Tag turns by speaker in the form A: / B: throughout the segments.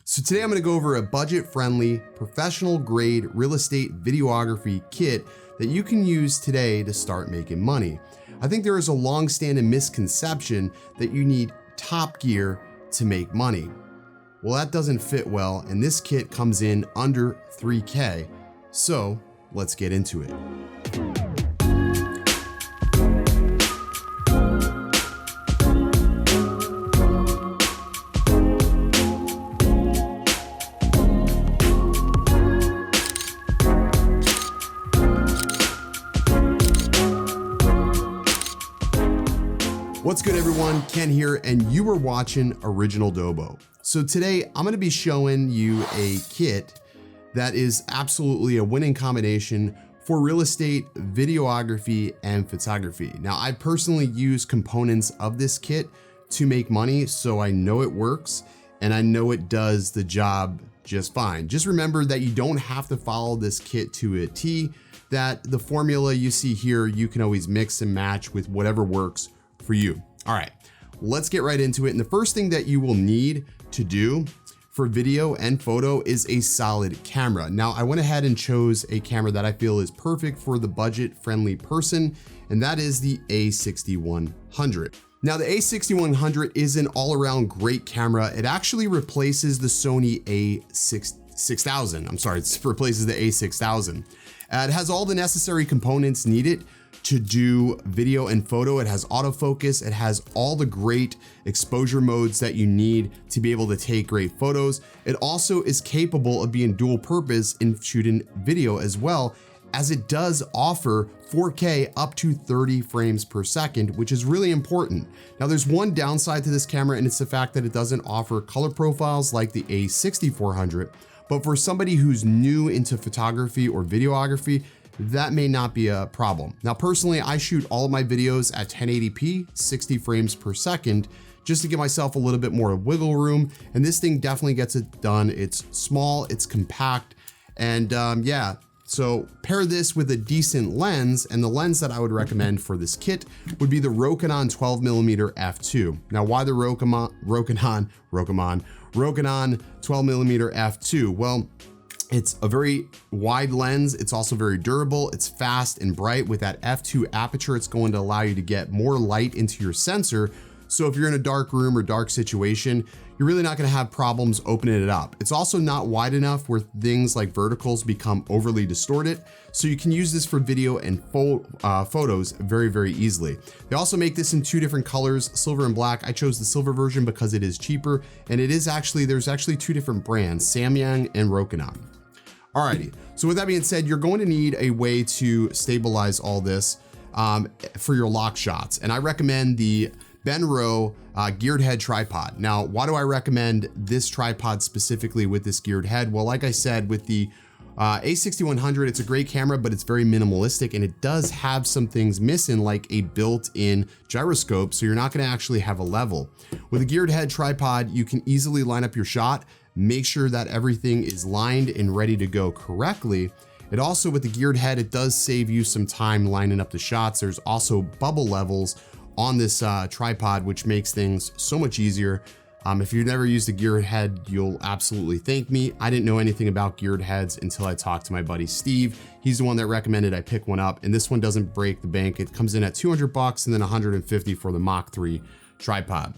A: So today I'm going to go over a budget-friendly, professional-grade real estate videography kit that you can use today to start making money. I think there is a long-standing misconception that you need top gear to make money. Well, that doesn't fit well, and this kit comes in under $3K. So let's get into it. What's good, everyone? Ken here, and you are watching Original Dobo. So today I'm going to be showing you a kit that is absolutely a winning combination for real estate, videography, and photography. Now, I personally use components of this kit to make money, so I know it works and I know it does the job just fine. Just remember that you don't have to follow this kit to a T, that the formula you see here, you can always mix and match with whatever works for you. All right, let's get right into it. And the first thing that you will need to do for video and photo is a solid camera. Now, I went ahead and chose a camera that I feel is perfect for the budget-friendly person, and that is the A6100. Now, the A6100 is an all-around great camera. It actually replaces the Sony A6000. I'm sorry, it replaces the A6000. It has all the necessary components needed to do video and photo. It has autofocus. It has all the great exposure modes that you need to be able to take great photos. It also is capable of being dual purpose in shooting video as well, as it does offer 4K up to 30 frames per second, which is really important. Now, there's one downside to this camera, and it's the fact that it doesn't offer color profiles like the A6400. But for somebody who's new into photography or videography, that may not be a problem. Now, personally, I shoot all of my videos at 1080p, 60 frames per second, just to give myself a little bit more wiggle room. And this thing definitely gets it done. It's small, it's compact, and yeah. So pair this with a decent lens, and the lens that I would recommend for this kit would be the Rokinon 12mm f2. Now, why the Rokinon 12mm f2? Well, it's a very wide lens. It's also very durable. It's fast and bright. With that f2 aperture, it's going to allow you to get more light into your sensor. So if you're in a dark room or dark situation, you're really not going to have problems opening it up. It's also not wide enough where things like verticals become overly distorted. So you can use this for video and photos very, very easily. They also make this in two different colors, silver and black. I chose the silver version because it is cheaper, and there's actually two different brands, Samyang and Rokinon. Alrighty, so with that being said, you're going to need a way to stabilize all this for your lock shots. And I recommend the Benro geared head tripod. Now, why do I recommend this tripod specifically with this geared head? Well, like I said, with the A6100, it's a great camera, but it's very minimalistic, and it does have some things missing, like a built-in gyroscope, so you're not gonna actually have a level. With a geared head tripod, you can easily line up your shot, make sure that everything is lined and ready to go correctly. It also, with the geared head, it does save you some time lining up the shots. There's also bubble levels on this tripod, which makes things so much easier. If you've never used a geared head, you'll absolutely thank me. I didn't know anything about geared heads until I talked to my buddy Steve. He's the one that recommended I pick one up, and this one doesn't break the bank. It comes in at $200 and then $150 for the Mach 3 tripod.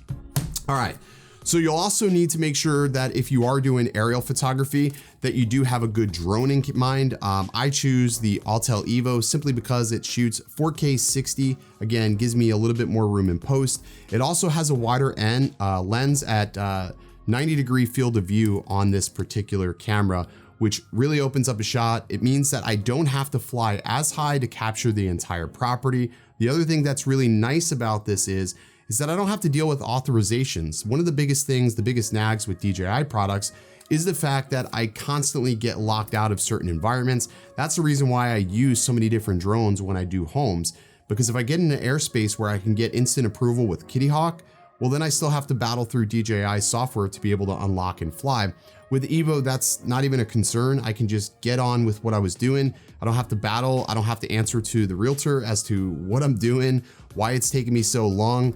A: All right. So you'll also need to make sure that if you are doing aerial photography, that you do have a good drone in mind. I choose the Autel Evo simply because it shoots 4K 60. Again, gives me a little bit more room in post. It also has a wider lens at 90-degree field of view on this particular camera, which really opens up a shot. It means that I don't have to fly as high to capture the entire property. The other thing that's really nice about this is that I don't have to deal with authorizations. One of the biggest things, the biggest nags with DJI products is the fact that I constantly get locked out of certain environments. That's the reason why I use so many different drones when I do homes, because if I get in an airspace where I can get instant approval with Kitty Hawk, well, then I still have to battle through DJI software to be able to unlock and fly. With Evo, that's not even a concern. I can just get on with what I was doing. I don't have to battle. I don't have to answer to the realtor as to what I'm doing, why it's taking me so long.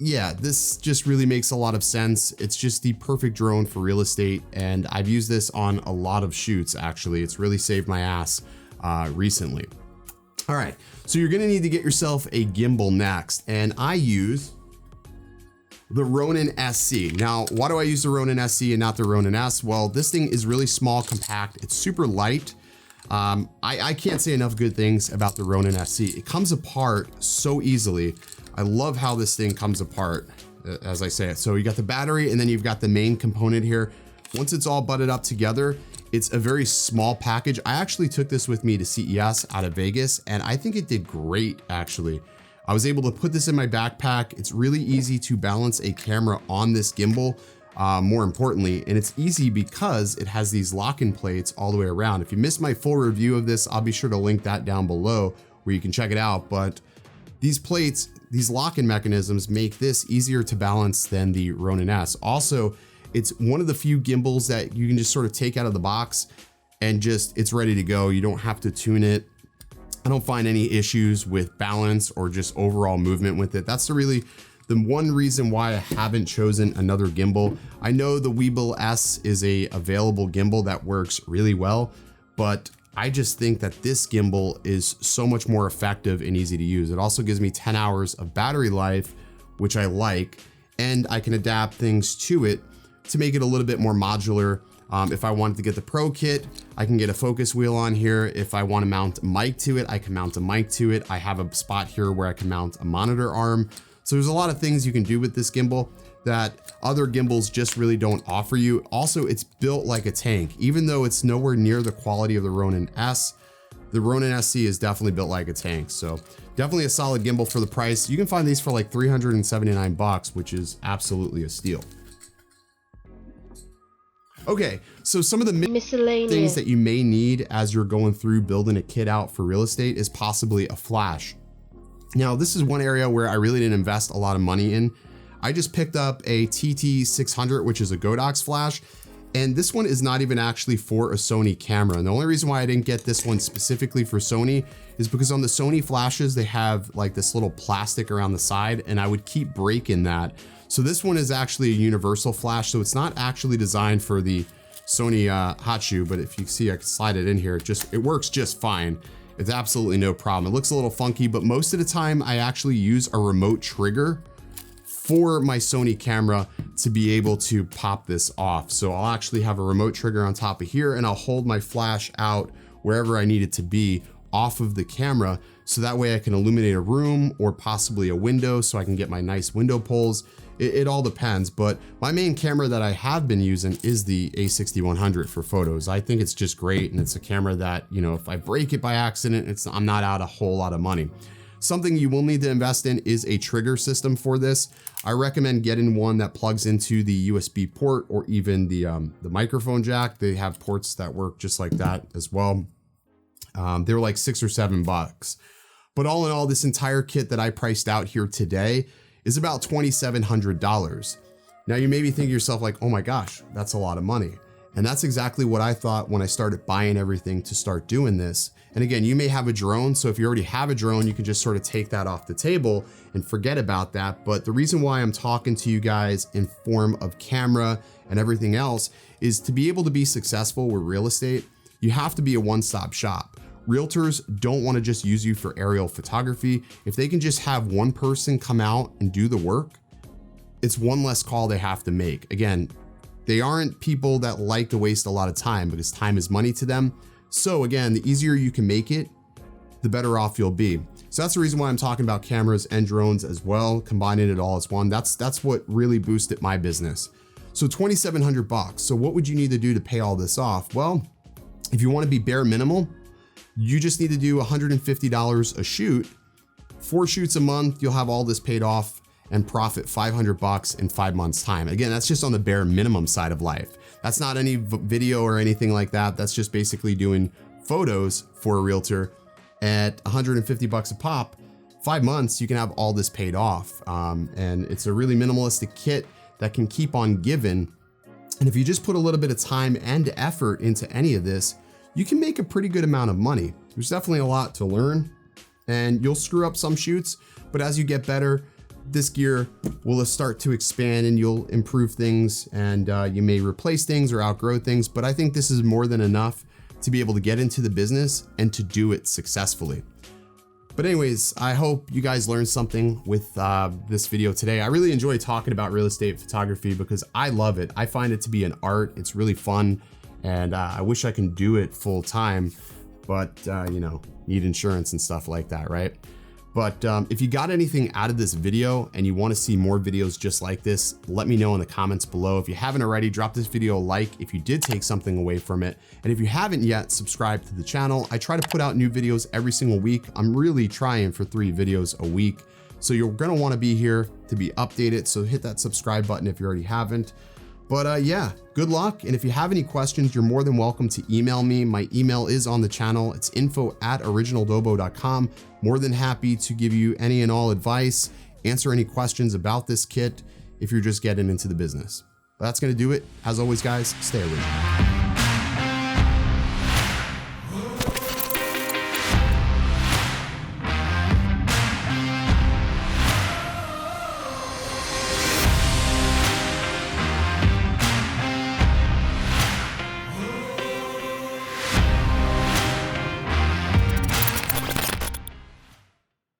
A: yeah, this just really makes a lot of sense. It's just the perfect drone for real estate, and I've used this on a lot of shoots actually. It's really saved my ass recently. All right, so you're gonna need to get yourself a gimbal next, and I use the Ronin SC. Now, why do I use the Ronin SC and not the Ronin S? Well, this thing is really small, compact, it's super light. I can't say enough good things about the Ronin SC. It comes apart so easily. I love how this thing comes apart, as I say it. So you got the battery, and then you've got the main component here. Once it's all butted up together, it's a very small package. I actually took this with me to CES out of Vegas, and I think it did great, actually. I was able to put this in my backpack. It's really easy to balance a camera on this gimbal, more importantly, and it's easy because it has these lock-in plates all the way around. If you missed my full review of this, I'll be sure to link that down below where you can check it out. But these plates, these lock-in mechanisms make this easier to balance than the Ronin S. Also, it's one of the few gimbals that you can just sort of take out of the box and just, it's ready to go. You don't have to tune it. I don't find any issues with balance or just overall movement with it. That's really the one reason why I haven't chosen another gimbal. I know the Gimbal S is a available gimbal that works really well, but I just think that this gimbal is so much more effective and easy to use. It also gives me 10 hours of battery life, which I like, and I can adapt things to it to make it a little bit more modular. If I wanted to get the Pro kit, I can get a focus wheel on here. If I want to mount a mic to it, I can mount a mic to it. I have a spot here where I can mount a monitor arm. So there's a lot of things you can do with this gimbal that other gimbals just really don't offer you. Also, it's built like a tank. Even though it's nowhere near the quality of the Ronin S, the Ronin SC is definitely built like a tank. So definitely a solid gimbal for the price. You can find these for like 379 bucks, which is absolutely a steal. Okay, so some of the things that you may need as you're going through building a kit out for real estate is possibly a flash. Now, this is one area where I really didn't invest a lot of money in. I just picked up a TT600, which is a Godox flash, and this one is not even actually for a Sony camera. And the only reason why I didn't get this one specifically for Sony is because on the Sony flashes, they have like this little plastic around the side, and I would keep breaking that. So this one is actually a universal flash, so it's not actually designed for the Sony hot shoe, but if you see, I can slide it in here. It works just fine. It's absolutely no problem. It looks a little funky, but most of the time I actually use a remote trigger for my Sony camera to be able to pop this off. So I'll actually have a remote trigger on top of here, and I'll hold my flash out wherever I need it to be off of the camera. So that way I can illuminate a room or possibly a window so I can get my nice window pulls. It all depends, but my main camera that I have been using is the A6100 for photos. I think it's just great, and it's a camera that, you know, if I break it by accident, I'm not out a whole lot of money. Something you will need to invest in is a trigger system for this. I recommend getting one that plugs into the USB port or even the microphone jack. They have ports that work just like that as well. They were like $6 or $7. But all in all, this entire kit that I priced out here today is about $2,700. Now you may be thinking to yourself like, oh my gosh, that's a lot of money. And that's exactly what I thought when I started buying everything to start doing this. And again, you may have a drone. So if you already have a drone, you can just sort of take that off the table and forget about that. But the reason why I'm talking to you guys in form of camera and everything else is to be able to be successful with real estate, you have to be a one-stop shop. Realtors don't want to just use you for aerial photography. If they can just have one person come out and do the work, it's one less call they have to make. Again, they aren't people that like to waste a lot of time because time is money to them. So again, the easier you can make it, the better off you'll be. So that's the reason why I'm talking about cameras and drones as well, combining it all as one. That's what really boosted my business. So $2,700. So what would you need to do to pay all this off? Well, if you want to be bare minimal, you just need to do $150 a shoot. 4 shoots a month, you'll have all this paid off and profit $500 in 5 months time. Again, that's just on the bare minimum side of life. That's not any video or anything like that. That's just basically doing photos for a realtor at $150 a pop. 5 months, you can have all this paid off. And it's a really minimalistic kit that can keep on giving. And if you just put a little bit of time and effort into any of this, you can make a pretty good amount of money. There's definitely a lot to learn, and you'll screw up some shoots, but as you get better, this gear will start to expand and you'll improve things, and you may replace things or outgrow things, but I think this is more than enough to be able to get into the business and to do it successfully. But anyways, I hope you guys learned something with this video today. I really enjoy talking about real estate photography because I love it. I find it to be an art. It's really fun, and I wish I can do it full time, but you know, need insurance and stuff like that, right? But if you got anything out of this video and you want to see more videos just like this, let me know in the comments below. If you haven't already, drop this video a like if you did take something away from it. And if you haven't yet, subscribe to the channel. I try to put out new videos every single week. I'm really trying for 3 videos a week. So you're going to want to be here to be updated. So hit that subscribe button if you already haven't. But yeah, good luck. And if you have any questions, you're more than welcome to email me. My email is on the channel. It's info@originaldobo.com. More than happy to give you any and all advice, answer any questions about this kit if you're just getting into the business. But that's going to do it. As always, guys, stay original.